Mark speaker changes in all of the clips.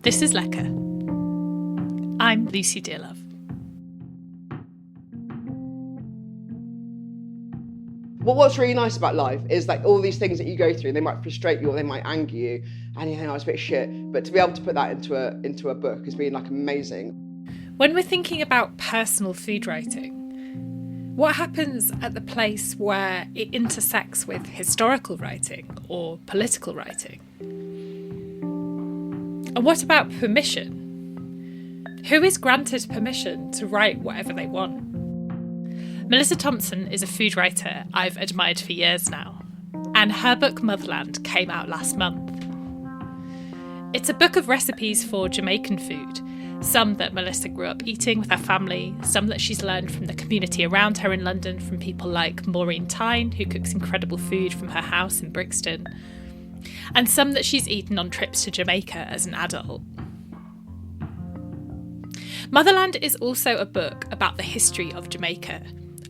Speaker 1: This is Lecker. I'm Lucy Dearlove.
Speaker 2: Well, what's really nice about life is like all these things that you go through, they might frustrate you or they might anger you, and you think, oh, it's a bit shit. But to be able to put that into a book has been like amazing.
Speaker 1: When we're thinking about personal food writing, what happens at the place where it intersects with historical writing or political writing? And what about permission? Who is granted permission to write whatever they want? Melissa Thompson is a food writer I've admired for years now, and her book Motherland came out last month. It's a book of recipes for Jamaican food, some that Melissa grew up eating with her family, some that she's learned from the community around her in London from people like Maureen Tyne, who cooks incredible food from her house in Brixton, and some that she's eaten on trips to Jamaica as an adult. Motherland is also a book about the history of Jamaica,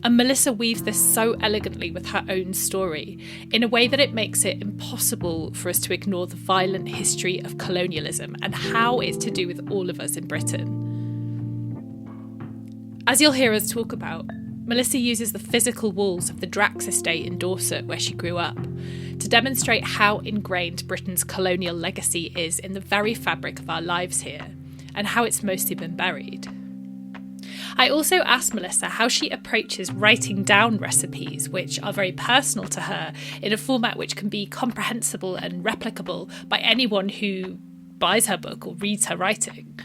Speaker 1: and Melissa weaves this so elegantly with her own story in a way that it makes it impossible for us to ignore the violent history of colonialism and how it's to do with all of us in Britain. As you'll hear us talk about, Melissa uses the physical walls of the Drax Estate in Dorset, where she grew up, to demonstrate how ingrained Britain's colonial legacy is in the very fabric of our lives here, and how it's mostly been buried. I also asked Melissa how she approaches writing down recipes which are very personal to her in a format which can be comprehensible and replicable by anyone who buys her book or reads her writing.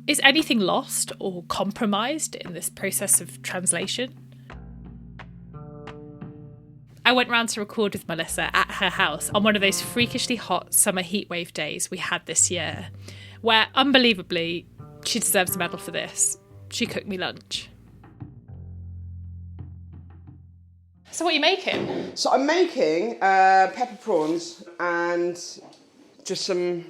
Speaker 1: Is anything lost or compromised in this process of translation? I went round to record with Melissa at her house on one of those freakishly hot summer heatwave days we had this year, where, unbelievably, she deserves a medal for this. She cooked me lunch. So what are you making?
Speaker 2: So I'm making pepper prawns and just some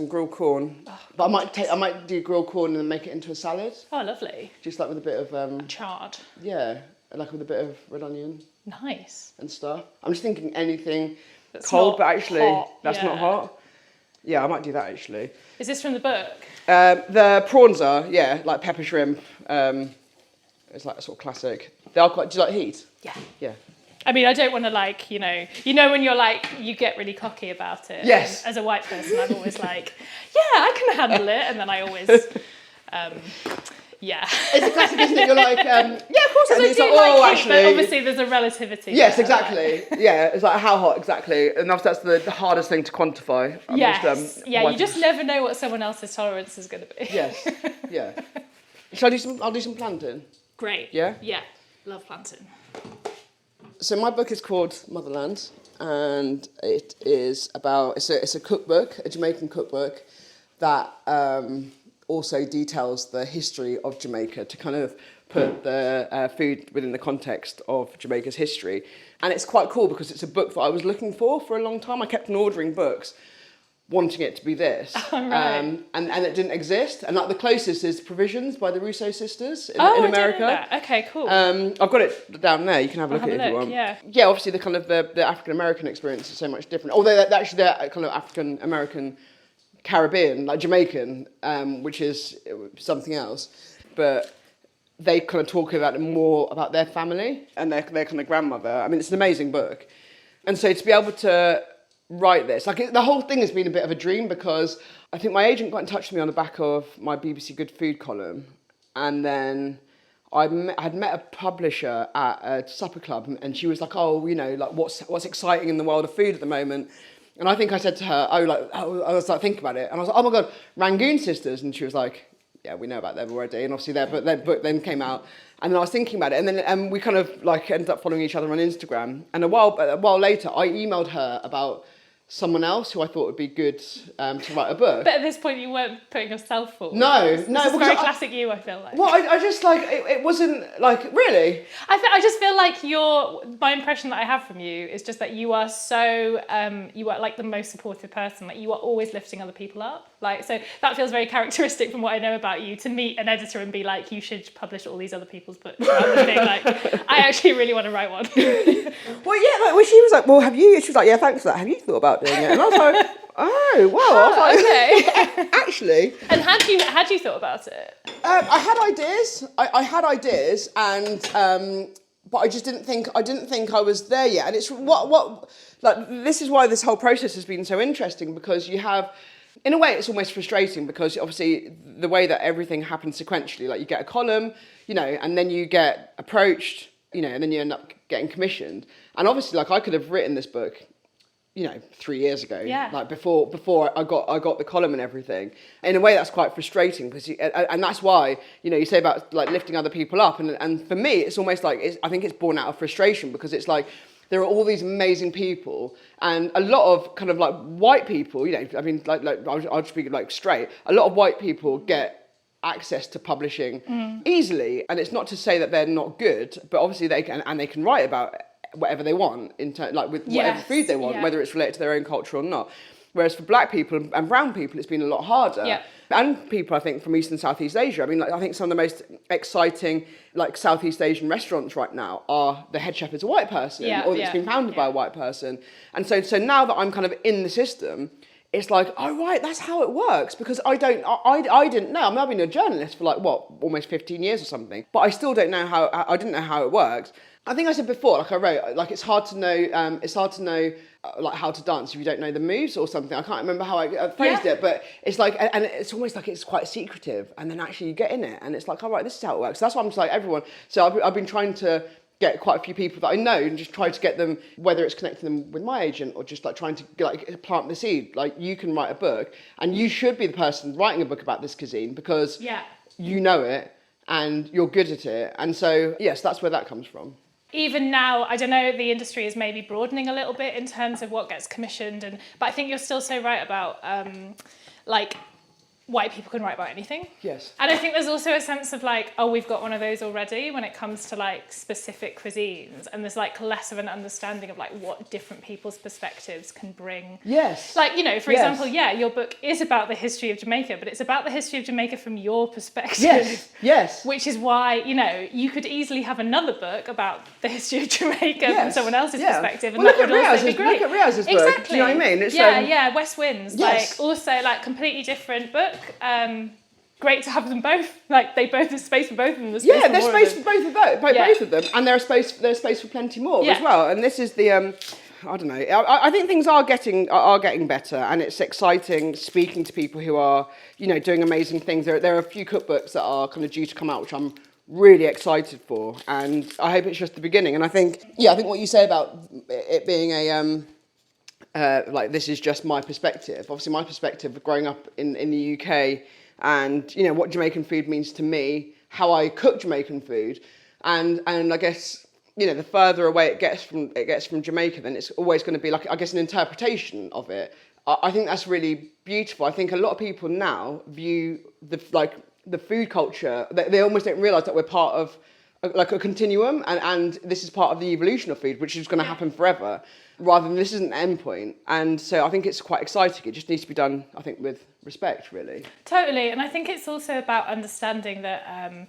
Speaker 2: grilled corn. But I might do grilled corn and then make it into a salad.
Speaker 1: Oh, lovely.
Speaker 2: Just like with a bit of
Speaker 1: chard.
Speaker 2: Yeah, like with a bit of red onion.
Speaker 1: Nice.
Speaker 2: And stuff. I'm just thinking anything
Speaker 1: That's
Speaker 2: cold, but actually
Speaker 1: hot,
Speaker 2: that's not hot. Yeah, I might do that actually.
Speaker 1: Is this from the book?
Speaker 2: The prawns are, like pepper shrimp. It's like a sort of classic. They are quite. Do you like heat?
Speaker 1: Yeah.
Speaker 2: Yeah.
Speaker 1: I mean, I don't want to you know when you're you get really cocky about it.
Speaker 2: Yes.
Speaker 1: And as a white person, I'm always like, yeah, I can handle it, and then I always, yeah.
Speaker 2: It's a classic, isn't it? You're like, yeah, of course. And it's
Speaker 1: I do
Speaker 2: like,
Speaker 1: heat,
Speaker 2: actually.
Speaker 1: but obviously there's a relativity.
Speaker 2: Yes, exactly. Yeah, it's like how hot exactly, and that's the hardest thing to quantify.
Speaker 1: You just never know what someone else's tolerance is going to be.
Speaker 2: Yes. Yeah. Shall I do some? I'll do some plantain.
Speaker 1: Great.
Speaker 2: Yeah.
Speaker 1: Yeah. Love plantain.
Speaker 2: So my book is called Motherland, and it is about it's a cookbook, a Jamaican cookbook that also details the history of Jamaica to kind of put the food within the context of Jamaica's history. And it's quite cool because it's a book that I was looking for a long time. I kept on ordering books, wanting it to be this.
Speaker 1: Oh, right.
Speaker 2: And it didn't exist. And like the closest is Provisions by the Russo sisters in
Speaker 1: I
Speaker 2: America.
Speaker 1: didn't know that. Okay, cool.
Speaker 2: I've got it down there. You can have a look at it if you want.
Speaker 1: Yeah.
Speaker 2: Yeah, obviously the kind of the African American experience is so much different. Although they're kind of African American Caribbean, like Jamaican, which is something else. But they kind of talk about it more about their family and their kind of grandmother. I mean, it's an amazing book. And so to be able to write this, the whole thing has been a bit of a dream, because I think my agent got in touch with me on the back of my BBC Good Food column, and then I had met a publisher at a supper club, and she was like, what's exciting in the world of food at the moment? And I think I said to her, I was like thinking about it, and I was like, oh my God, Rangoon Sisters, and she was like, yeah, we know about them already, and obviously their book then came out, and then I was thinking about it, and then we kind of ended up following each other on Instagram, and a while later I emailed her about someone else who I thought would be good to write a book.
Speaker 1: But at this point, you weren't putting yourself forward.
Speaker 2: No.
Speaker 1: This is very classic you, I feel like.
Speaker 2: Well, I just it wasn't really.
Speaker 1: I just feel like my impression that I have from you is just that you are so, you are like the most supportive person. Like you are always lifting other people up. So that feels very characteristic from what I know about you, to meet an editor and be like, you should publish all these other people's books. Rather than being like, I actually really want to write one.
Speaker 2: Well, yeah, she was like, well, have you? She was like, yeah, thanks for that. Have you thought about about doing it. And I was like, oh, well. I was like,
Speaker 1: okay.
Speaker 2: Actually.
Speaker 1: And had you thought about it?
Speaker 2: I had ideas. I had ideas, and but I just didn't think I was there yet. And it's this is why this whole process has been so interesting, because you have, in a way, it's almost frustrating, because obviously the way that everything happens sequentially, like you get a column, and then you get approached, and then you end up getting commissioned. And obviously, like, I could have written this book, 3 years ago, like before I got the column and everything. In a way, that's quite frustrating, because and that's why you say about like lifting other people up, and for me, it's almost like I think it's born out of frustration, because it's like there are all these amazing people, and a lot of kind of like white people, I mean, like I'll speak like straight. A lot of white people get access to publishing easily, and it's not to say that they're not good, but obviously they can write about whatever they want like with whatever food they want, whether it's related to their own culture or not. Whereas for black people and brown people, it's been a lot harder. Yeah. And people, I think, from East and Southeast Asia. I mean, like, I think some of the most exciting, like, Southeast Asian restaurants right now are the head chef is a white person, or that's been founded by a white person. And so now that I'm kind of in the system, it's like, oh, right, that's how it works. Because I didn't know. I mean, I've been a journalist for, like, almost 15 years or something. But I still don't know I didn't know how it works. I think I said before, like I wrote, like it's hard to know like how to dance if you don't know the moves or something. I can't remember how I phrased it, but it's like, and it's almost like it's quite secretive, and then actually you get in it, and it's like, all right, this is how it works. So that's why I'm just like everyone. So I've been trying to get quite a few people that I know and just try to get them, whether it's connecting them with my agent or just like trying to like plant the seed. Like, you can write a book, and you should be the person writing a book about this cuisine, because you know it and you're good at it. And so yes, that's where that comes from.
Speaker 1: Even now, I don't know, the industry is maybe broadening a little bit in terms of what gets commissioned, but I think you're still so right about like white people can write about anything.
Speaker 2: Yes.
Speaker 1: And I think there's also a sense of like, oh, we've got one of those already when it comes to like specific cuisines, and there's like less of an understanding of like what different people's perspectives can bring.
Speaker 2: Yes.
Speaker 1: Like, for example, your book is about the history of Jamaica, but it's about the history of Jamaica from your perspective.
Speaker 2: Yes. Yes.
Speaker 1: Which is why, you could easily have another book about the history of Jamaica from someone else's perspective, and
Speaker 2: well,
Speaker 1: that would also be great.
Speaker 2: Look at Riaz's book.
Speaker 1: Exactly.
Speaker 2: Do you know what I mean? It's,
Speaker 1: West Winds.
Speaker 2: Yes.
Speaker 1: Like, also like completely different book. Great to have them both. Like, there's space for both of them. There's space
Speaker 2: for both of them, and there's space for plenty more as well. And this is the I don't know. I think things are getting better, and it's exciting speaking to people who are doing amazing things. There are a few cookbooks that are kind of due to come out, which I'm really excited for, and I hope it's just the beginning. And I think what you say about it being a like, this is just my perspective. Obviously, my perspective of growing up in the UK, and what Jamaican food means to me, how I cook Jamaican food, and I guess the further away it gets from Jamaica, then it's always going to be like, I guess, an interpretation of it. I think that's really beautiful. I think a lot of people now view the food culture, they almost don't realise that we're part of like a continuum, and this is part of the evolution of food, which is going to happen forever, rather than this isn't an end point. And so I think it's quite exciting. It just needs to be done, I think, with respect, really.
Speaker 1: Totally. And I think it's also about understanding that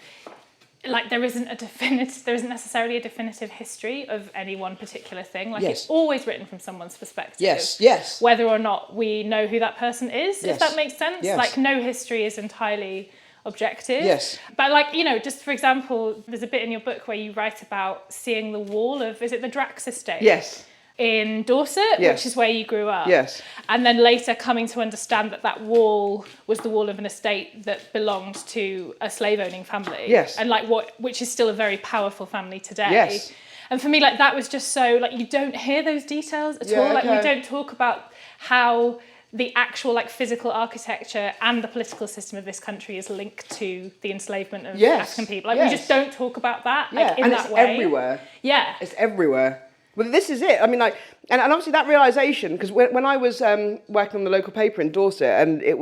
Speaker 1: like, there isn't necessarily a definitive history of any one particular thing. Like, it's always written from someone's perspective.
Speaker 2: Yes.
Speaker 1: Whether or not we know who that person is, if that makes sense.
Speaker 2: Yes.
Speaker 1: Like, no history is entirely objective.
Speaker 2: Yes.
Speaker 1: But like, just for example, there's a bit in your book where you write about seeing the wall of, is it the Drax Estate?
Speaker 2: Yes.
Speaker 1: In Dorset, which is where you grew up.
Speaker 2: Yes.
Speaker 1: And then later coming to understand that wall was the wall of an estate that belonged to a slave-owning family.
Speaker 2: Yes.
Speaker 1: And like which is still a very powerful family today.
Speaker 2: Yes.
Speaker 1: And for me, like, that was just so, like, you don't hear those details at all. Like, we don't talk about how the actual, like, physical architecture and the political system of this country is linked to the enslavement of African people. Like, we just don't talk about that, like, in that way.
Speaker 2: And it's everywhere.
Speaker 1: Yeah.
Speaker 2: It's everywhere. Well, this is it. I mean, like, and obviously that realisation, because when I was working on the local paper in Dorset, and it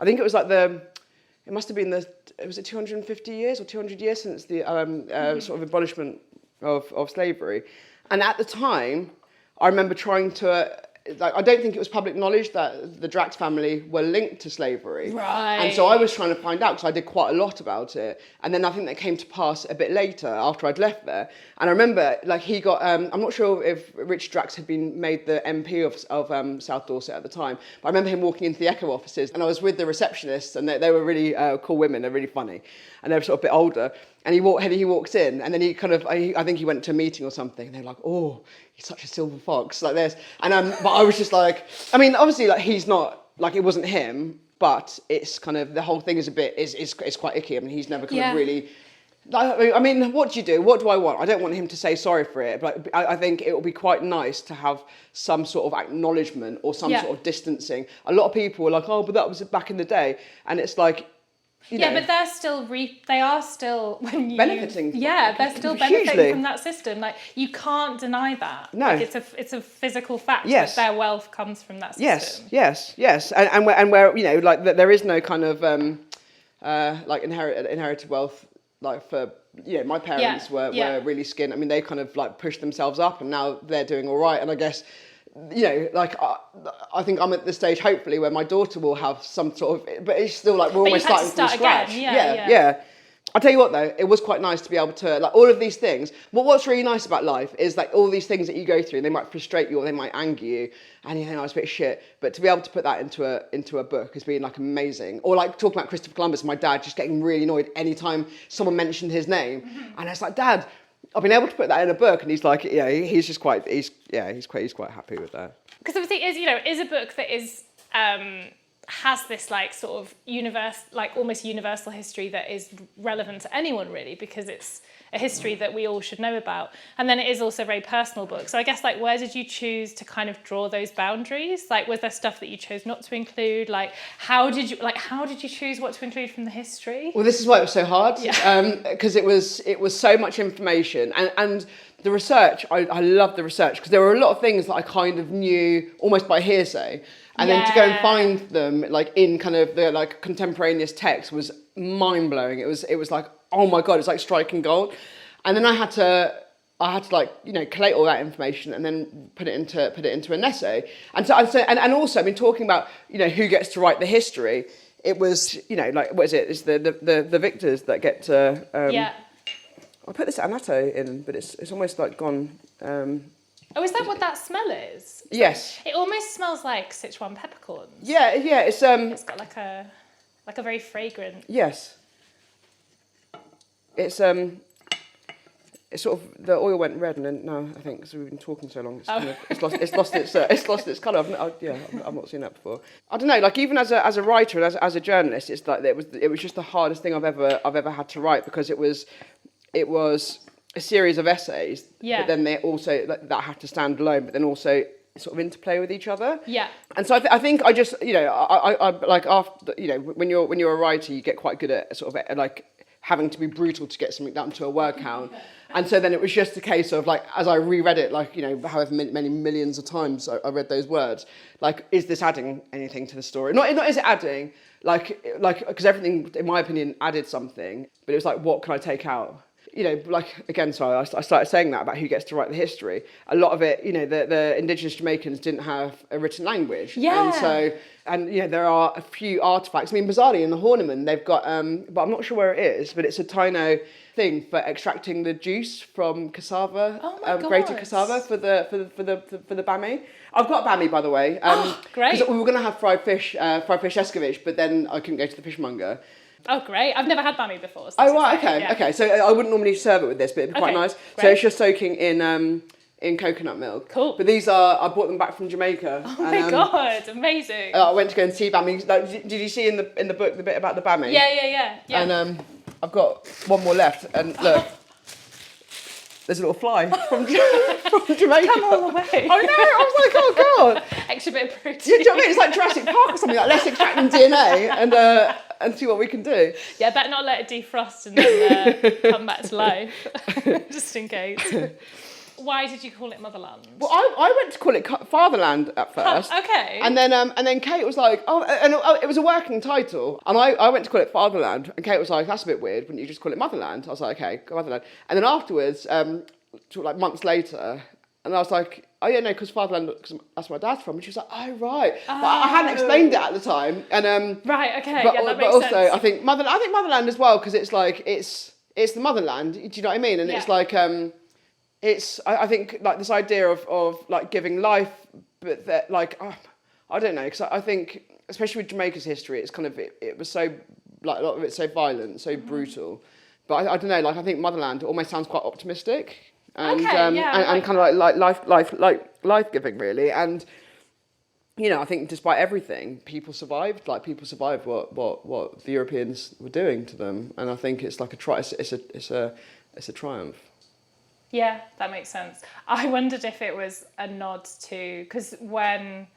Speaker 2: think it was like it must have been was it 250 years or 200 years since the sort of abolishment of slavery. And at the time, I remember trying to like, I don't think it was public knowledge that the Drax family were linked to slavery.
Speaker 1: Right.
Speaker 2: And so I was trying to find out, because I did quite a lot about it. And then I think that came to pass a bit later, after I'd left there. And I remember, like, he got, I'm not sure if Richard Drax had been made the MP of South Dorset at the time, but I remember him walking into the Echo offices, and I was with the receptionists, and they were really cool women, they're really funny, and they were sort of a bit older. And he walks in, and then he kind of, I think he went to a meeting or something, and they're like, oh, he's such a silver fox, like this. And but I was just like, I mean, obviously, like, he's not, like, it wasn't him, but it's kind of, the whole thing is a bit, is quite icky. I mean, he's never kind of really, I mean, what do you do? What do I want? I don't want him to say sorry for it, but I think it would be quite nice to have some sort of acknowledgement or some sort of distancing. A lot of people were like, oh, but that was back in the day. And it's like, you know,
Speaker 1: but they're still they are still
Speaker 2: benefiting.
Speaker 1: Yeah, they're still benefiting from that system. Like, you can't deny that.
Speaker 2: No,
Speaker 1: like, it's a physical fact that their wealth comes from that system.
Speaker 2: Yes. And where you know, like, there is no kind of like inherited wealth. Like, for, you know, my parents were really skint. I mean, they kind of like pushed themselves up, and now they're doing all right. And I guess, you know, like, I think I'm at the stage, hopefully, where my daughter will have some sort of, but it's still like, we're almost starting from scratch. Yeah. I'll tell you what, though, it was quite nice to be able to, like, all of these things. What's really nice about life is, like, all these things that you go through, they might frustrate you or they might anger you, and you think, oh, it's a bit shit. But to be able to put that into a book has been, like, amazing. Or, like, talking about Christopher Columbus, my dad just getting really annoyed anytime someone mentioned his name. Mm-hmm. And it's like, Dad, I've been able to put that in a book, and he's like, yeah, he's quite happy with that.
Speaker 1: Because obviously, is a book that is has this, like, sort of almost universal history that is relevant to anyone, really, because it's a history that we all should know about. And then it is also a very personal book. So I guess, like, where did you choose to kind of draw those boundaries? Like, was there stuff that you chose not to include? Like, how did you choose what to include from the history?
Speaker 2: Well, this is why it was so hard, because it was so much information, and the research, I love the research, because there were a lot of things that I kind of knew almost by hearsay. And then to go and find them, like, in kind of the, like, contemporaneous text was mind blowing. It was like, oh my God, it's like striking gold. And then I had to like, you know, collate all that information and then put it into an essay. And also, I mean, talking about, you know, who gets to write the history, it was, you know, like, what is it? It's the victors that get to. I put this annatto in, but it's almost like gone.
Speaker 1: Oh, is that what that smell is?
Speaker 2: Yes.
Speaker 1: It almost smells like Sichuan peppercorns.
Speaker 2: Yeah. It's
Speaker 1: got like a very fragrant.
Speaker 2: Yes. It's sort of, the oil went red, and then no, I think, because we've been talking so long, it's lost its colour. I've not seen that before. I don't know, like, even as a writer and as a journalist, it's like it was just the hardest thing I've ever had to write, because it was a series of essays, but then they also that have to stand alone, but then also sort of interplay with each other. Yeah. And so I think I just, you know, I like, after, you know, when you're a writer, you get quite good at sort of, like, having to be brutal to get something down to a word count. And so then it was just a case of, like, as I reread it, like, you know, however many millions of times I read those words, like, is this adding anything to the story? Not is it adding, like, because everything, in my opinion, added something, but it was like, what can I take out? You know, like, again, sorry, I started saying that about who gets to write the history. A lot of it, you know, the indigenous Jamaicans didn't have a written language. Yeah. And you know, there are a few artefacts. I mean, bizarrely, in the Horniman, they've got, but I'm not sure where it is, but it's a Taino thing for extracting the juice from cassava, grated cassava for the bami. I've got bami, by the way.
Speaker 1: Great.
Speaker 2: Because we were going to have fried fish escovitch, but then I couldn't go to the fishmonger.
Speaker 1: Oh, great. I've never had bami before. So
Speaker 2: oh, right, okay, yeah. Okay. So I wouldn't normally serve it with this, but it'd be quite nice. Great. So it's just soaking in coconut milk. Cool. But these I bought them back from Jamaica.
Speaker 1: Oh my God, amazing.
Speaker 2: I went to go and see bami. Like, did you see in the book the bit about the bami?
Speaker 1: Yeah.
Speaker 2: And I've got one more left, and look. There's a little fly from Jamaica.
Speaker 1: Come all the way.
Speaker 2: I know, I was like, oh God.
Speaker 1: Extra bit of protein.
Speaker 2: Do you know what I mean? It's like Jurassic Park or something, like, let's extract them DNA and see what we can do.
Speaker 1: Yeah, better not let it defrost and then come back to life, just in case. Why did you call it Motherland?
Speaker 2: Well, I went to call it Fatherland at first.
Speaker 1: Okay.
Speaker 2: And then Kate was like, it was a working title. And I went to call it Fatherland, and Kate was like, that's a bit weird, wouldn't you just call it Motherland? I was like, okay, Motherland. And then afterwards, like months later, and I was like, oh yeah, no, because fatherland, because that's where my dad's from. And she was like, oh right. But I hadn't explained it at the time. And
Speaker 1: right, okay,
Speaker 2: but,
Speaker 1: yeah, that
Speaker 2: but
Speaker 1: makes
Speaker 2: also
Speaker 1: sense.
Speaker 2: I think motherland as well, because it's like it's the motherland. Do you know what I mean? And it's like it's I think like this idea of like giving life, but that like I don't know, because I think especially with Jamaica's history, it's kind of it was so like a lot of it's so violent, so brutal. But I don't know, like I think motherland almost sounds quite optimistic. And and kind of like life giving really, and you know I think despite everything, people survived. Like people survived what the Europeans were doing to them, and I think it's like it's a triumph.
Speaker 1: Yeah, that makes sense. I wondered if it was a nod to, because when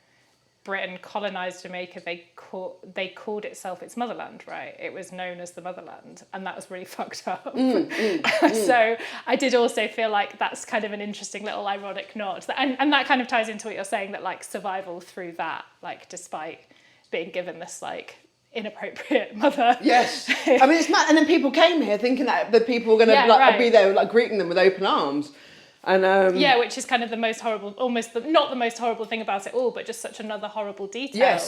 Speaker 1: Britain colonised Jamaica, they called itself its motherland, right? It was known as the motherland, and that was really fucked up. So I did also feel like that's kind of an interesting little ironic nod, and that kind of ties into what you're saying, that like survival through that, like despite being given this like inappropriate mother.
Speaker 2: Yes, I mean it's mad. And then people came here thinking that the people were going to be there like greeting them with open arms. And
Speaker 1: which is kind of the most horrible, not the most horrible thing about it all, but just such another horrible detail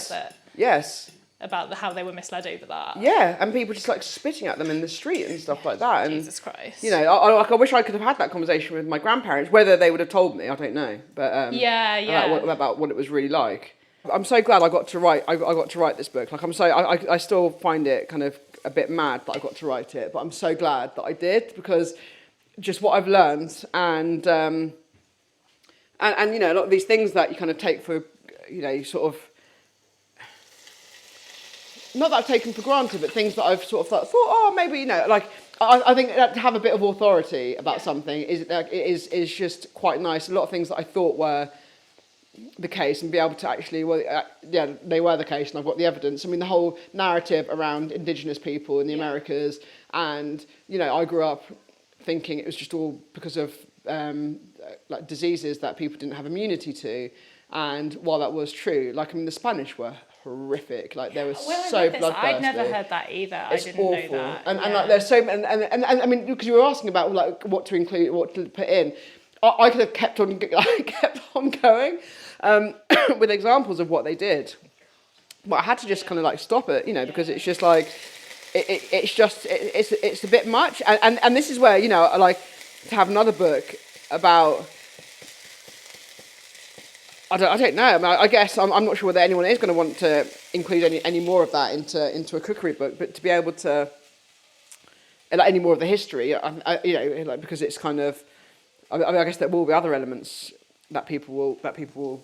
Speaker 1: about how they were misled over that.
Speaker 2: Yeah, and people just like spitting at them in the street and stuff like that. And,
Speaker 1: Jesus Christ.
Speaker 2: You know, I wish I could have had that conversation with my grandparents. Whether they would have told me, I don't know. But about what it was really like. I'm so glad I got to write. I got to write this book. Like I still find it kind of a bit mad that I got to write it, but I'm so glad that I did, because just what I've learned and you know a lot of these things that you kind of take for, you know, you sort of, not that I've taken for granted, but things that I've sort of thought oh maybe, you know, like I think that to have a bit of authority about something is just quite nice. A lot of things that I thought were the case, and be able to actually, they were the case, and I've got the evidence. I mean, the whole narrative around Indigenous people in the Americas, and you know, I grew up thinking it was just all because of like diseases that people didn't have immunity to, and while that was true, like I mean, the Spanish were horrific. Like they were so bloodthirsty.
Speaker 1: I'd never heard that either.
Speaker 2: It's
Speaker 1: I didn't
Speaker 2: awful.
Speaker 1: know that.
Speaker 2: And like there's so and I mean, because you were asking about like what to include, what to put in, I could have kept on going with examples of what they did, but I had to just kind of like stop it, you know, because it's just like it's a bit much, and this is where, you know, I like to have another book about. I don't know. I mean, I guess I'm not sure whether anyone is going to want to include any more of that into a cookery book, but to be able to like any more of the history, you know, like because it's kind of. I mean, I guess there will be other elements that people will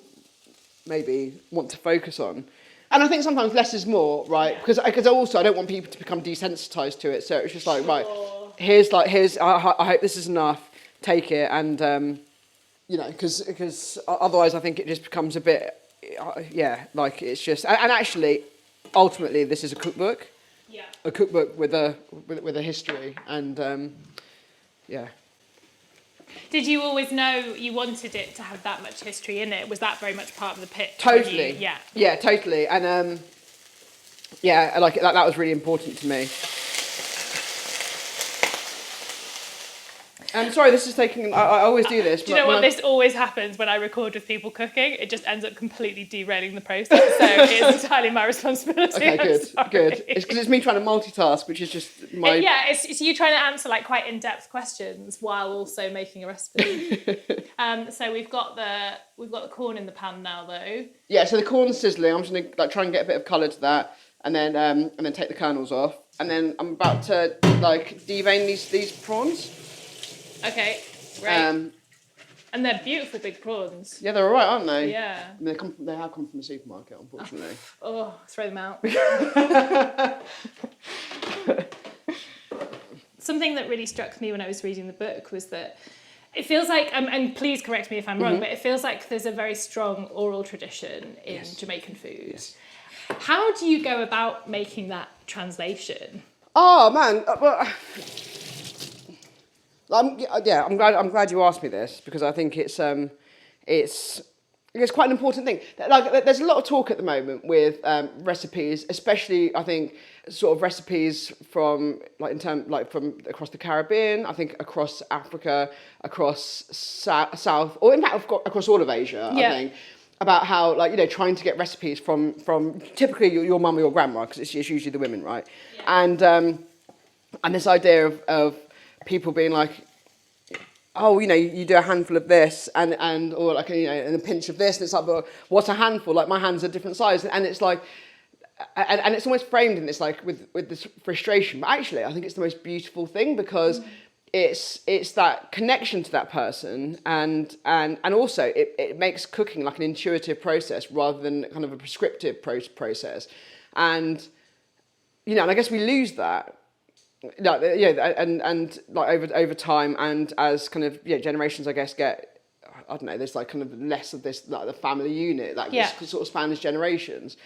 Speaker 2: maybe want to focus on. And I think sometimes less is more, right? Because also I don't want people to become desensitized to it. So it's just like, right, here's I hope this is enough. Take it, and you know, because otherwise I think it just becomes a bit, like it's just. And actually, ultimately, this is a cookbook. Yeah. A cookbook with a history, and yeah.
Speaker 1: Did you always know you wanted it to have that much history in it? Was that very much part of the pitch?
Speaker 2: Totally.
Speaker 1: Yeah,
Speaker 2: totally. And like that was really important to me. Sorry, this is taking. I always do this.
Speaker 1: Do you know what? This always happens when I record with people cooking. It just ends up completely derailing the process. So it's entirely my responsibility.
Speaker 2: Okay, good. It's because it's me trying to multitask, which is just my.
Speaker 1: It's you trying to answer like quite in-depth questions while also making a recipe. So we've got the corn in the pan now, though.
Speaker 2: Yeah, so the corn's sizzling. I'm just gonna like try and get a bit of colour to that, and then take the kernels off, and then I'm about to like devein these prawns.
Speaker 1: Okay, great. And they're beautiful big prawns.
Speaker 2: Yeah, they're all right, aren't they?
Speaker 1: Yeah.
Speaker 2: I mean, they have come from the supermarket, unfortunately.
Speaker 1: Throw them out. Something that really struck me when I was reading the book was that it feels like, and please correct me if I'm wrong, but it feels like there's a very strong oral tradition in Jamaican food. Yes. How do you go about making that translation?
Speaker 2: Oh, man. I'm glad you asked me this, because I think it's it's quite an important thing. Like, there's a lot of talk at the moment with recipes, especially I think sort of recipes from from across the Caribbean. I think across Africa, across South, or in fact across all of Asia. I think about how trying to get recipes from typically your mum or your grandma, because it's usually the women, right? Yeah. And this idea of people being like, oh, you do a handful of this and or like and a pinch of this, and it's like, but what's a handful? Like my hands are different size, and it's like, and it's almost framed in this like with this frustration. But actually, I think it's the most beautiful thing because it's that connection to that person, and also it makes cooking like an intuitive process rather than kind of a prescriptive process, and and I guess we lose that. And like over time, and as kind of generations, I guess, get, I don't know, there's like kind of less of this like the family unit that sort of spans generations.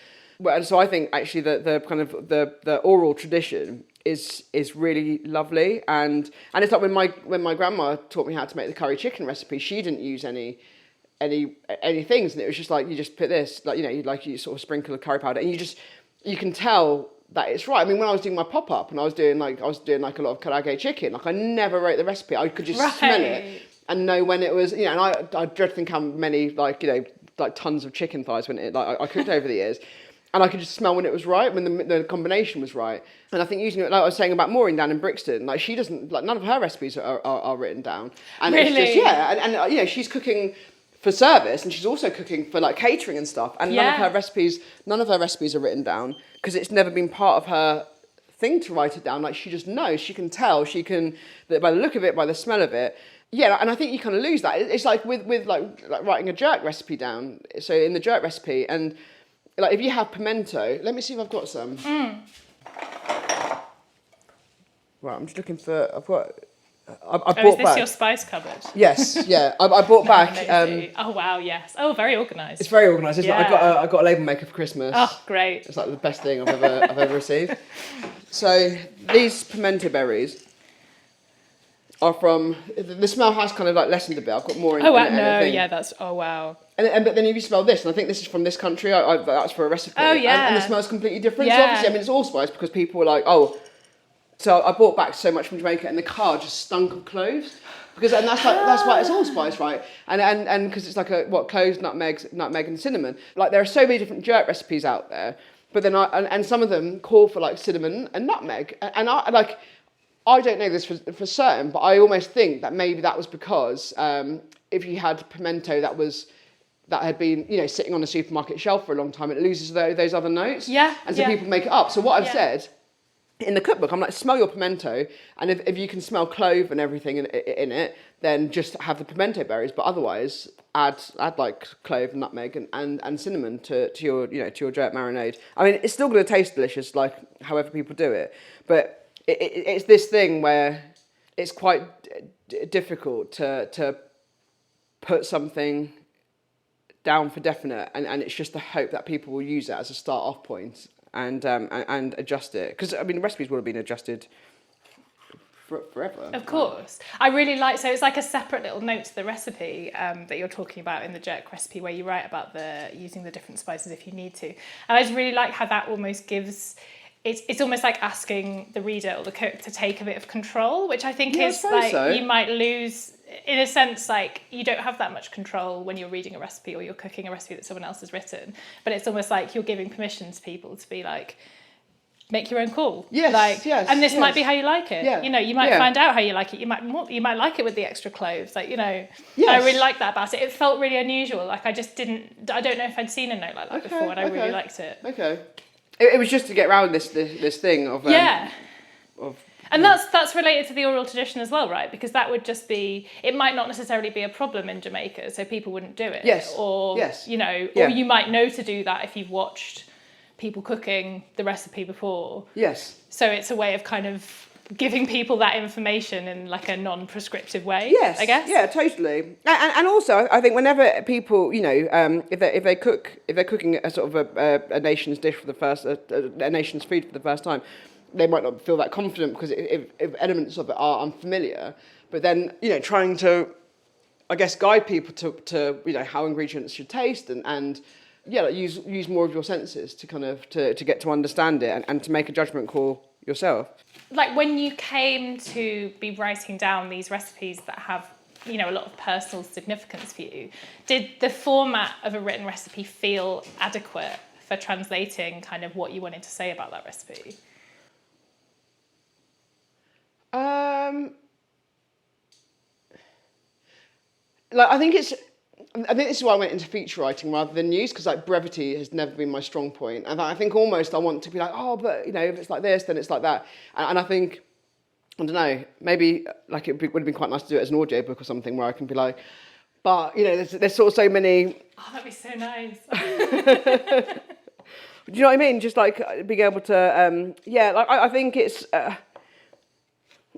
Speaker 2: And so I think actually the kind of the oral tradition is really lovely, and it's like when my grandma taught me how to make the curry chicken recipe, she didn't use any things, and it was just like you just put this you sort of sprinkle of curry powder, and you can tell that it's right. I mean, when I was doing my pop-up and I was doing like a lot of karaage chicken, like I never wrote the recipe. I could just smell it and know when it was, and I dread to think how many like tons of chicken thighs I cooked over the years. And I could just smell when it was right, when the combination was right. And I think using it, like I was saying about Maureen down in Brixton, like she doesn't, like none of her recipes are written down. And
Speaker 1: really?
Speaker 2: It's just, and she's cooking for service, and she's also cooking for like catering and stuff, and none of her recipes are written down because it's never been part of her thing to write it down. Like she just knows, she can tell, by the look of it, by the smell of it. Yeah, and I think you kind of lose that. It's like with like writing a jerk recipe down. So in the jerk recipe, and like if you have pimento, let me see if I've got some. Right, I'm just looking for. I bought
Speaker 1: is this
Speaker 2: back.
Speaker 1: your spice cupboard?
Speaker 2: Yes, yeah. I bought back.
Speaker 1: Oh wow, yes. Oh, very organised.
Speaker 2: It's very organised. Isn't it? I got a label maker for Christmas.
Speaker 1: Oh, great.
Speaker 2: It's like the best thing I've ever received. So these pimento berries are from. The smell has kind of like lessened a bit. I've got more in.
Speaker 1: Oh wow,
Speaker 2: in
Speaker 1: no,
Speaker 2: anything.
Speaker 1: yeah, that's wow.
Speaker 2: But then if you smell this, and I think this is from this country. That's for a recipe.
Speaker 1: Oh yeah.
Speaker 2: And the smell's completely different.
Speaker 1: Yeah.
Speaker 2: So obviously, I mean, it's allspice because people were like, oh. So I brought back so much from Jamaica, and the car just stunk of cloves, and that's why it's allspice, right? And because it's like cloves, nutmeg, and cinnamon. Like there are so many different jerk recipes out there, but then and some of them call for like cinnamon and nutmeg, and I don't know this for certain, but I almost think that maybe that was because if you had pimento that had been sitting on a supermarket shelf for a long time, it loses those other notes.
Speaker 1: Yeah.
Speaker 2: And so people make it up. So what I've said. In the cookbook, I'm like, smell your pimento, and if you can smell clove and everything in it, then just have the pimento berries. But otherwise, add like clove and nutmeg and cinnamon to your to your jerk marinade. I mean, it's still going to taste delicious, like however people do it. But it's this thing where it's quite difficult to put something down for definite, and it's just the hope that people will use it as a start off point. And adjust it, because I mean recipes would have been adjusted forever.
Speaker 1: Of course, I really like. So it's like a separate little note to the recipe that you're talking about in the jerk recipe, where you write about using the different spices if you need to. And I just really like how that almost gives. It's almost like asking the reader or the cook to take a bit of control, which I think is like so. You might lose. In a sense, like you don't have that much control when you're reading a recipe or you're cooking a recipe that someone else has written, but it's almost like you're giving permission to people to be like, make your own call.
Speaker 2: Yes,
Speaker 1: and this might be how you like it.
Speaker 2: Yeah.
Speaker 1: You might find out how you like it. You might like it with the extra cloves. Like,
Speaker 2: Yes.
Speaker 1: I really like that about it. It felt really unusual. Like I don't know if I'd seen a note like that before, and I really liked it.
Speaker 2: Okay. It was just to get around this thing of
Speaker 1: And that's related to the oral tradition as well, right? Because that would just be, it might not necessarily be a problem in Jamaica, so people wouldn't do it.
Speaker 2: Yes.
Speaker 1: Or, or you might know to do that if you've watched people cooking the recipe before.
Speaker 2: Yes.
Speaker 1: So it's a way of kind of giving people that information in like a non-prescriptive way,
Speaker 2: yes,
Speaker 1: I guess.
Speaker 2: Yeah, totally. And also, I think whenever people, if they're cooking a sort of a nation's dish for the first, a nation's food for the first time, they might not feel that confident because if elements of it are unfamiliar. But then, trying to I guess, guide people to how ingredients should taste and like use more of your senses to kind of to get to understand it and to make a judgment call yourself.
Speaker 1: Like when you came to be writing down these recipes that have, a lot of personal significance for you, did the format of a written recipe feel adequate for translating kind of what you wanted to say about that recipe?
Speaker 2: I think this is why I went into feature writing rather than news, because like brevity has never been my strong point, and I think almost I want to be like, oh, but if it's like this, then it's like that, and I think, I don't know, maybe like it would have been quite nice to do it as an audiobook or something where I can be like, but there's sort of so many.
Speaker 1: Oh, that'd be so nice.
Speaker 2: Do you know what I mean? Just like being able to, I think it's.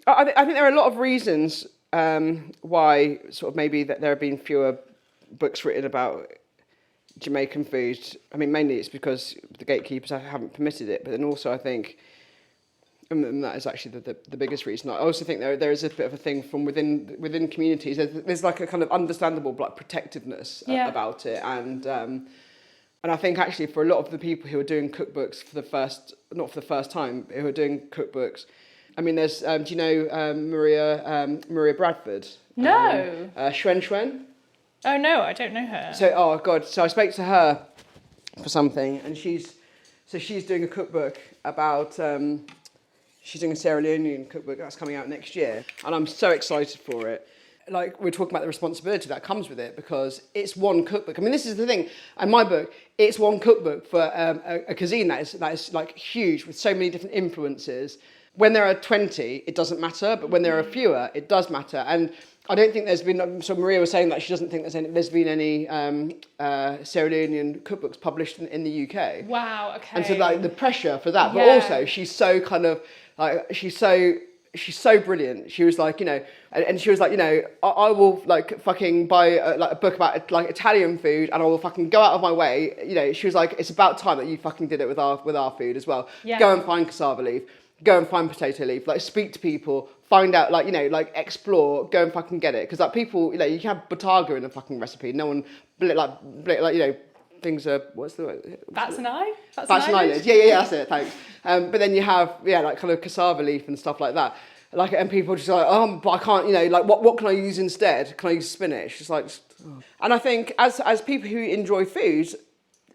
Speaker 2: I think there are a lot of reasons why sort of maybe that there have been fewer books written about Jamaican food. I mean, mainly it's because the gatekeepers haven't permitted it, but then also I think, and that is actually the biggest reason. I also think there is a bit of a thing from within communities. There's like a kind of understandable like protectiveness about it, and I think actually for a lot of the people who are doing cookbooks not for the first time, who are doing cookbooks. I mean, there's, do you know Maria Bradford?
Speaker 1: No.
Speaker 2: Shwen?
Speaker 1: Oh, no, I don't know her.
Speaker 2: So I spoke to her for something, and she's doing a cookbook about, she's doing a Sierra Leonean cookbook that's coming out next year, and I'm so excited for it. Like, we're talking about the responsibility that comes with it, because it's one cookbook. I mean, this is the thing, in my book, it's one cookbook for a cuisine that is like huge, with so many different influences. When there are 20, it doesn't matter, but when there are fewer, it does matter. And I don't think there's been, so Maria was saying that she doesn't think there's been any Sierra Leonean cookbooks published in the UK.
Speaker 1: Wow, okay.
Speaker 2: And so like the pressure for that, but also she's so kind of, like, she's so brilliant. She was like, and she was like, I will like fucking buy a book about like Italian food, and I will fucking go out of my way. She was like, it's about time that you fucking did it with our food as well. Yeah. Go and find cassava leaf. Go and find potato leaf, like speak to people, find out, like, like explore, go and fucking get it. Because like people, you can have bataga in a fucking recipe. No one, things are, what's the word?
Speaker 1: Bats and eye?
Speaker 2: Bats and eyelids. Yeah, that's it, thanks. But then you have, like kind of cassava leaf and stuff like that. Like, and people just like, but I can't, like what can I use instead? Can I use spinach? It's like, And I think as people who enjoy food,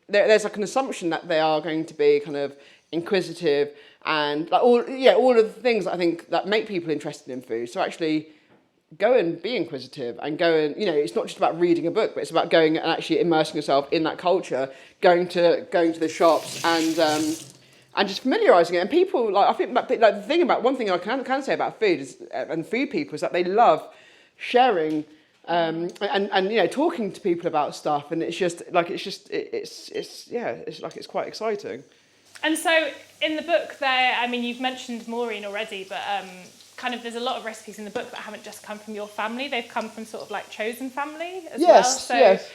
Speaker 2: there's like an assumption that they are going to be kind of inquisitive and like all of the things I think that make people interested in food. So actually go and be inquisitive and go and, it's not just about reading a book, but it's about going and actually immersing yourself in that culture, going to the shops and just familiarising it. And people, like, I think like the thing about, one thing I can say about food is, and food people, is that they love sharing and talking to people about stuff, and it's quite exciting.
Speaker 1: And so in the book there, I mean, you've mentioned Maureen already, but kind of there's a lot of recipes in the book that haven't just come from your family, they've come from sort of like chosen family as well. So
Speaker 2: yes.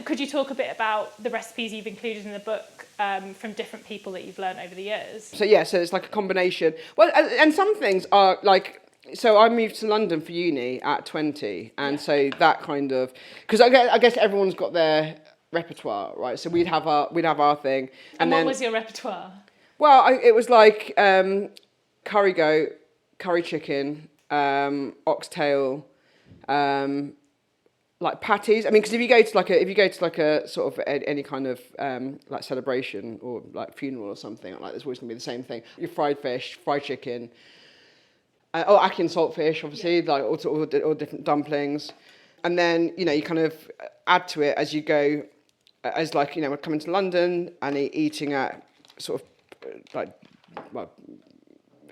Speaker 1: Could you talk a bit about the recipes you've included in the book from different people that you've learned over the years? So it's like a combination. Well, and some things are like, so I moved to London for uni at 20, and so that kind of, because I guess everyone's got their repertoire, right? So we'd have our thing. And what was your repertoire? Well, it was like curry goat, curry chicken, oxtail, like patties. I mean, because if you go to like a sort of any kind of like celebration or like funeral or something, like there's always gonna be the same thing. Your fried fish, fried chicken, ackee and saltfish, obviously, like all different dumplings, and then you kind of add to it as you go. As like, we're coming to London and eating at sort of,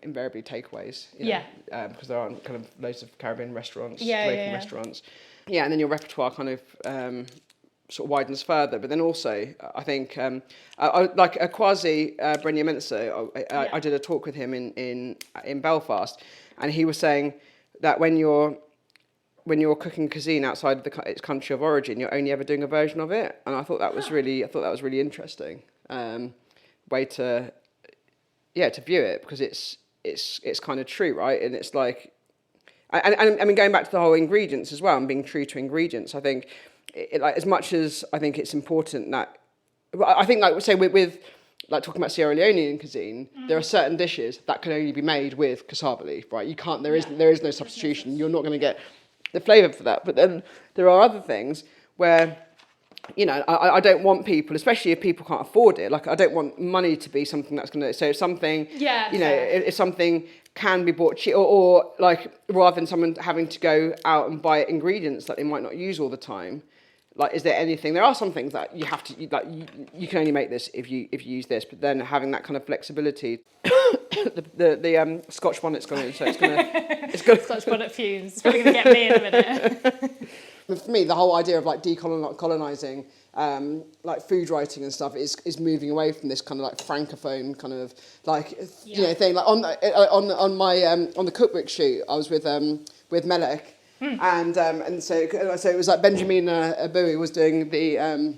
Speaker 1: invariably takeaways. Because there aren't kind of loads of Caribbean restaurants, Jamaican restaurants. Yeah, and then your repertoire kind of sort of widens further. But then also, I think, like Kwasi Brenya-Mensah, I did a talk with him in Belfast, and he was saying that when you're cooking cuisine outside of its country of origin, you're only ever doing a version of it, and I thought that was really interesting way to view it, because it's kind of true, right? And it's like,
Speaker 2: And I mean, going back to the whole ingredients as well, and being true to ingredients, I think, like, as much as I think it's important that, I think, like, say, with like talking about Sierra Leonean cuisine, there are certain dishes that can only be made with cassava leaf, right? You can't, there is no substitution. You're not going to get the flavour for that. But then there are other things where, you know, I don't want people, especially if people can't afford it, like, I don't want money to be something that's going to, so if something, you know, if something can be bought cheap, or like, rather than someone having to go out and buy ingredients that they might not use all the time, like, is there anything, there are some things that you have to, like, you can only make this if you use this, but then having that kind of flexibility, the Scotch bonnet's gone in, so it's gonna
Speaker 1: Scotch bonnet fumes, it's probably going to get me in a minute.
Speaker 2: For me, the whole idea of like decolonizing, like food writing and stuff is moving away from this kind of like francophone kind of like you know thing. Like on the cookbook shoot, I was with Melek, and so it was like Benjamin Abui was doing the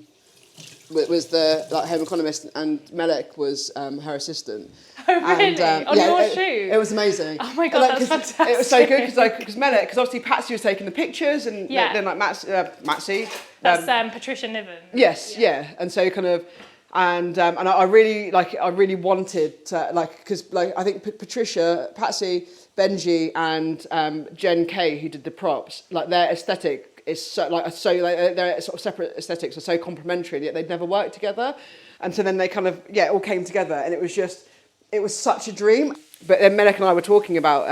Speaker 2: was the like home economist, and Melek was her assistant.
Speaker 1: Oh, really? On your shoot?
Speaker 2: It was amazing.
Speaker 1: Oh my God,
Speaker 2: like,
Speaker 1: that's fantastic.
Speaker 2: It was so good because Melek, because obviously Patsy was taking the pictures, and then like Matsy.
Speaker 1: That's Patricia Niven.
Speaker 2: Yes, yeah. And so kind of, and I really wanted to, like, because like I think Patricia, Patsy, Benji, and Jen Kay, who did the props, like their aesthetic is so their sort of separate aesthetics are so complementary, yet they'd never worked together, and so then they kind of all came together, and it was such a dream. But then Melek and I were talking about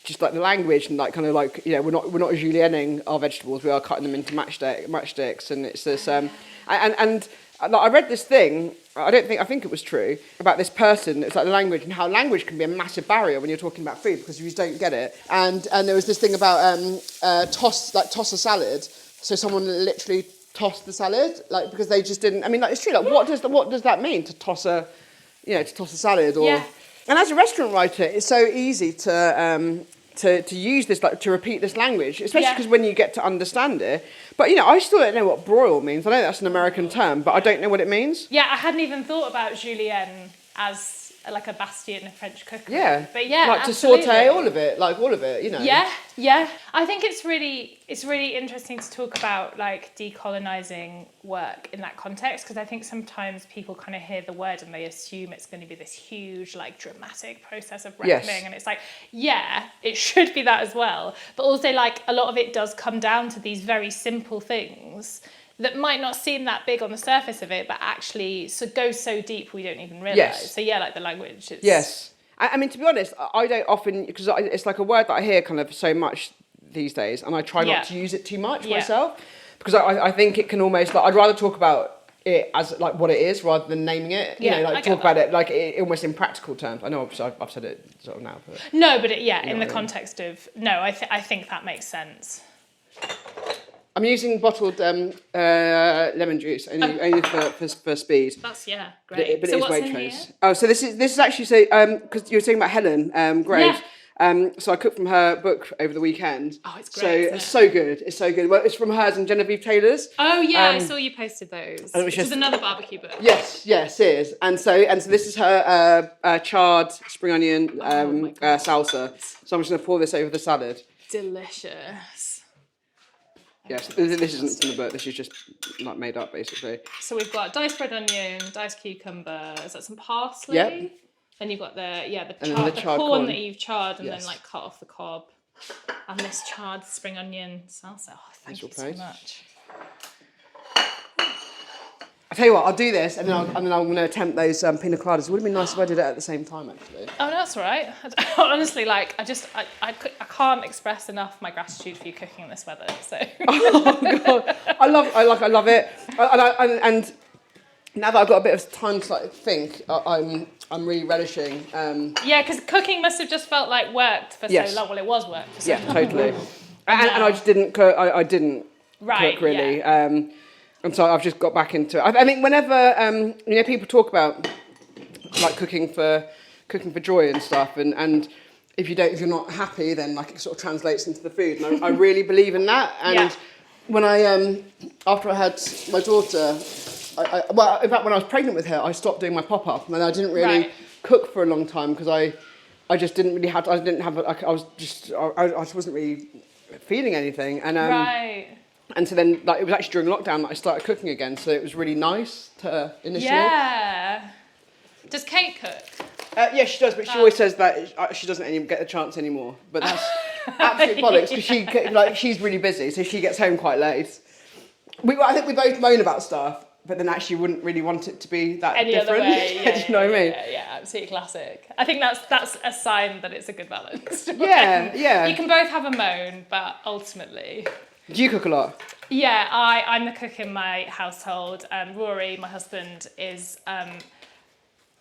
Speaker 2: just like the language, and like kind of like, you know, we're not julienning our vegetables, we are cutting them into matchsticks, and it's this and like, I read this thing, I think it was true, about this person. It's like the language, and how language can be a massive barrier when you're talking about food, because you just don't get it. And there was this thing about toss a salad. So someone literally tossed the salad, like, because they just didn't. I mean, like, it's true. Like, what does that mean to toss a salad? Or and as a restaurant writer, it's so easy to use this, like, to repeat this language, especially because when you get to understand it. But, you know, I still don't know what broil means. I know that's an American term, but I don't know what it means.
Speaker 1: Yeah, I hadn't even thought about julienne as like a bastion of French cookery.
Speaker 2: Yeah.
Speaker 1: But yeah,
Speaker 2: like
Speaker 1: absolutely.
Speaker 2: To saute all of it, you know.
Speaker 1: Yeah. I think it's really interesting to talk about like decolonizing work in that context, because I think sometimes people kind of hear the word and they assume it's going to be this huge, like, dramatic process of reckoning, and it's like, yeah, it should be that as well, but also, like, a lot of it does come down to these very simple things that might not seem that big on the surface of it, but actually go so deep we don't even realise.
Speaker 2: Yes.
Speaker 1: So yeah, like the language.
Speaker 2: Yes. I mean, to be honest, I don't often, because it's like a word that I hear kind of so much these days, and I try not to use it too much myself, because I think it can almost, like, I'd rather talk about it as like what it is rather than naming it. You know, like, talk about it like almost in practical terms. I know I've said it sort of now, but
Speaker 1: no, but in the context of I think that makes sense.
Speaker 2: I'm using bottled lemon juice only for speed.
Speaker 1: That's great.
Speaker 2: But
Speaker 1: so
Speaker 2: it is
Speaker 1: what's in
Speaker 2: Waitrose.
Speaker 1: here?
Speaker 2: Oh, so this is actually, so because you were saying about Helen Graves. So I cooked from her book over the weekend.
Speaker 1: Oh, it's
Speaker 2: So
Speaker 1: great.
Speaker 2: it's so good. It's so good. Well, it's from hers and Genevieve Taylor's.
Speaker 1: Oh yeah, I saw you posted those. Which is another barbecue book.
Speaker 2: Yes, it is. And so this is her charred spring onion salsa. So I'm just going to pour this over the salad.
Speaker 1: Delicious.
Speaker 2: Yes, this isn't from the book. This is just like made up, basically.
Speaker 1: So we've got diced red onion, diced cucumber. Is that some parsley?
Speaker 2: Yep.
Speaker 1: Then you've got the
Speaker 2: charred
Speaker 1: corn that you've charred and
Speaker 2: Yes.
Speaker 1: then like cut off the cob, and this charred spring onion salsa. Oh, thank you so much.
Speaker 2: I tell you what, I'll do this, and then I'm going to attempt those pina coladas. It would have been nice if I did it at the same time, actually.
Speaker 1: Oh, no, that's all right. Honestly, like, I can't express enough my gratitude for you cooking in this weather. So.
Speaker 2: Oh God, I love it, and now that I've got a bit of time to like think, I'm really relishing.
Speaker 1: Yeah, because cooking must have just felt like worked for so long. Well, it was work for so long.
Speaker 2: Yeah, totally. and I just didn't cook. I didn't cook really.
Speaker 1: Yeah.
Speaker 2: And so I've just got back into it. I think whenever people talk about like cooking for joy and stuff, and if you're not happy, then like it sort of translates into the food. And I really believe in that. And when I after I had my daughter, in fact when I was pregnant with her, I stopped doing my pop-up, and I didn't really cook for a long time because I I just didn't really have. I didn't have. Like, I just wasn't really feeling anything, and
Speaker 1: Right.
Speaker 2: And so then, like, it was actually during lockdown that I started cooking again. So it was really nice to initially.
Speaker 1: Yeah. Does Kate cook?
Speaker 2: Yeah, she does, but she always says that she doesn't get a chance anymore. But that's absolute bollocks because she's really busy, so she gets home quite late. I think we both moan about stuff, but then actually wouldn't really want it to be that
Speaker 1: Any
Speaker 2: different.
Speaker 1: other way?
Speaker 2: Do you know what I mean?
Speaker 1: Yeah, absolutely classic. I think that's a sign that it's a good balance.
Speaker 2: Yeah.
Speaker 1: You can both have a moan, but ultimately.
Speaker 2: Do you cook a lot?
Speaker 1: Yeah, I'm the cook in my household. Rory, my husband, is.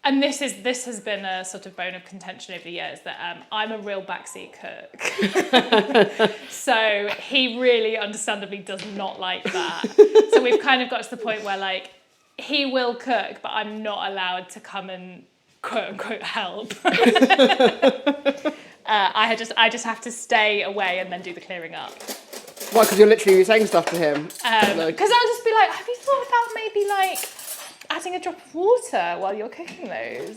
Speaker 1: And this has been a sort of bone of contention over the years that I'm a real backseat cook. So he really understandably does not like that. So we've kind of got to the point where like he will cook, but I'm not allowed to come and quote unquote help. I just have to stay away and then do the clearing up.
Speaker 2: Why? Because you're literally saying stuff to him.
Speaker 1: Because I'll just be like, have you thought about maybe like adding a drop of water while you're cooking those?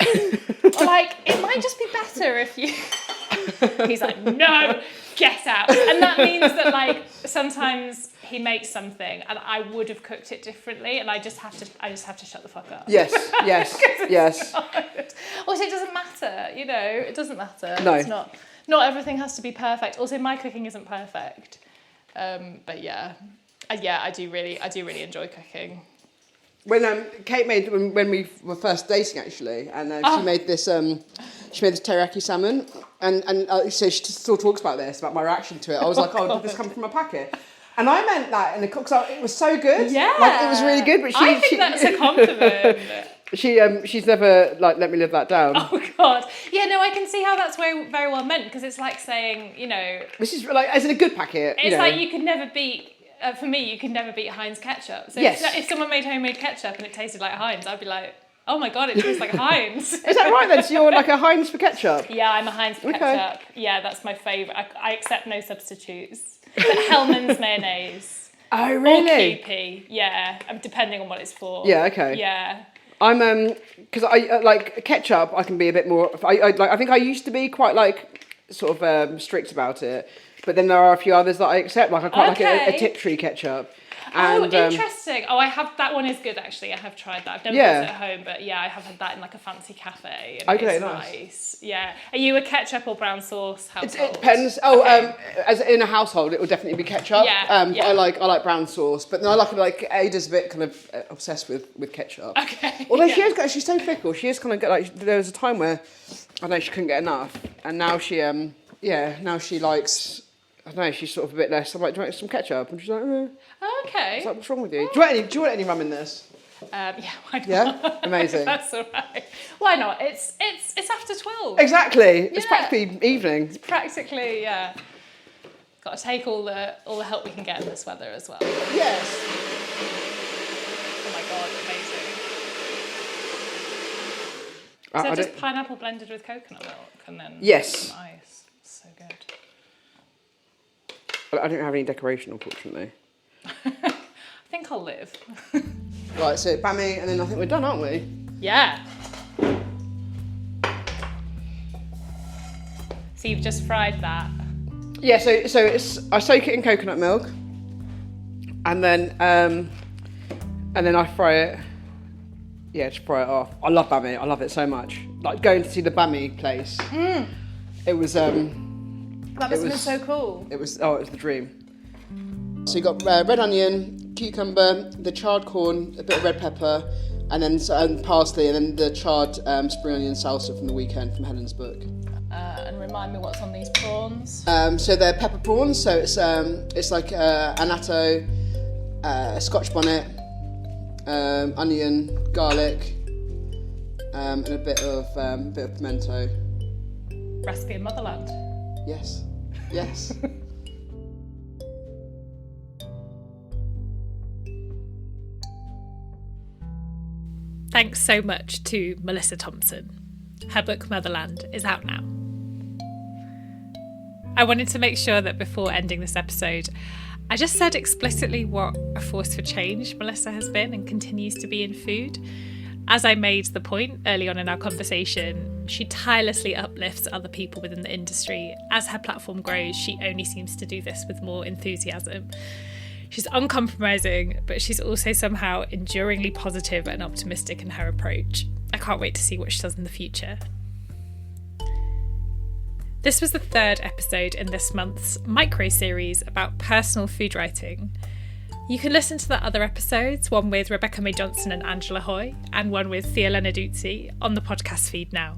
Speaker 1: Or like, it might just be better if you... He's like, no, get out. And that means that like, sometimes he makes something and I would have cooked it differently and I just have to shut the fuck up.
Speaker 2: Yes.
Speaker 1: Also, it doesn't matter, you know, it doesn't matter.
Speaker 2: No.
Speaker 1: It's not everything has to be perfect. Also, my cooking isn't perfect. But yeah, I do really enjoy cooking.
Speaker 2: When Kate made when we were first dating actually, and she made this teriyaki salmon, and so she still talks about my reaction to it. I was like, oh, did this come from a packet? And I meant that in the cook, so it was so good.
Speaker 1: Yeah,
Speaker 2: like it was really good. But
Speaker 1: I think that's a compliment.
Speaker 2: She's never like let me live that down.
Speaker 1: Oh God, yeah, no, I can see how that's very very well meant because it's like saying, you know,
Speaker 2: this is like as in a good packet.
Speaker 1: It's like you could never beat. For me, you can never beat Heinz ketchup. So
Speaker 2: yes.
Speaker 1: if someone made homemade ketchup and it tasted like Heinz, I'd be like, oh my God, it tastes like Heinz.
Speaker 2: Is that right then? So you're like a Heinz for ketchup?
Speaker 1: Yeah, I'm a Heinz for ketchup. Yeah, that's my favourite. I accept no substitutes. But Hellmann's mayonnaise.
Speaker 2: Oh really?
Speaker 1: Or Kewpie. Yeah, depending on what it's for.
Speaker 2: Yeah. Okay.
Speaker 1: Yeah.
Speaker 2: I'm because I like ketchup. I can be a bit more. I think I used to be quite like sort of strict about it. But then there are a few others that I accept, like I quite like a Tiptree ketchup. And,
Speaker 1: interesting. I have, that one is good actually. I have tried that. I've never used it at home, but yeah, I have had that in like a fancy cafe. And it's nice. Yeah. Are you a ketchup or brown sauce household?
Speaker 2: It depends. As in a household, it will definitely be ketchup.
Speaker 1: Yeah.
Speaker 2: But I like brown sauce. But then I like Ada's a bit kind of obsessed with ketchup.
Speaker 1: Okay.
Speaker 2: Although she's so fickle. She is kind of like, there was a time where I know she couldn't get enough, and now she likes. I don't know, she's sort of a bit less. I'm like, do you want some ketchup? And she's like,
Speaker 1: Okay.
Speaker 2: It's like, what's wrong with you? Do you want any rum in this?
Speaker 1: Yeah, why not?
Speaker 2: Yeah? Amazing.
Speaker 1: That's all right. Why not? It's after 12.
Speaker 2: Exactly. It's practically evening.
Speaker 1: It's practically, yeah. Got to take all the help we can get in this weather as well.
Speaker 2: Yes.
Speaker 1: Oh my God, amazing. So just pineapple blended with coconut milk and then some ice. So good.
Speaker 2: I don't have any decoration, unfortunately.
Speaker 1: I think I'll live.
Speaker 2: Right, so bammy, and then I think we're done, aren't we?
Speaker 1: Yeah. So you've just fried that?
Speaker 2: Yeah, so I soak it in coconut milk, and then I fry it. Yeah, just fry it off. I love bammy. I love it so much. Like going to see the bammy place. It was.
Speaker 1: That must have been so cool.
Speaker 2: It was the dream. So you got red onion, cucumber, the charred corn, a bit of red pepper, and then parsley, and then the charred spring onion salsa from the weekend from Helen's book.
Speaker 1: And remind me what's on these prawns.
Speaker 2: So they're pepper prawns. So it's like annatto, Scotch bonnet, onion, garlic, and a bit of pimento.
Speaker 1: Recipe in Motherland.
Speaker 2: Yes.
Speaker 1: Thanks so much to Melissa Thompson. Her book Motherland is out now. I wanted to make sure that before ending this episode, I just said explicitly what a force for change Melissa has been and continues to be in food. As I made the point early on in our conversation, She tirelessly uplifts other people within the industry. As her platform grows, she only seems to do this with more enthusiasm. She's uncompromising, but she's also somehow enduringly positive and optimistic in her approach. I can't wait to see what she does in the future. This was the third episode in this month's micro-series about personal food writing. You can listen to the other episodes, one with Rebecca May Johnson and Angela Hoy, and one with Thea Lenarduzzi, on the podcast feed now.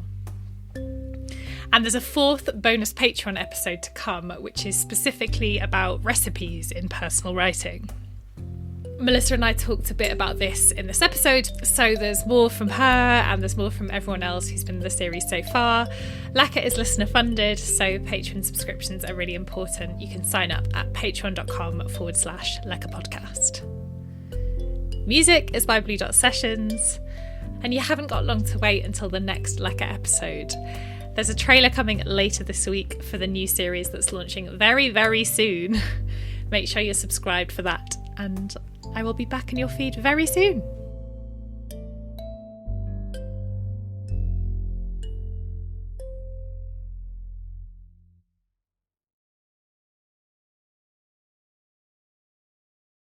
Speaker 1: And there's a fourth bonus Patreon episode to come, which is specifically about recipes in personal writing. Melissa and I talked a bit about this in this episode, so there's more from her and there's more from everyone else who's been in the series so far. Lacquer is listener funded, so Patreon subscriptions are really important. You can sign up at patreon.com/Lacquer podcast. Music is by Blue Dot Sessions, and you haven't got long to wait until the next Lacquer episode. There's a trailer coming later this week for the new series that's launching very, very soon. Make sure you're subscribed for that, and I will be back in your feed very soon.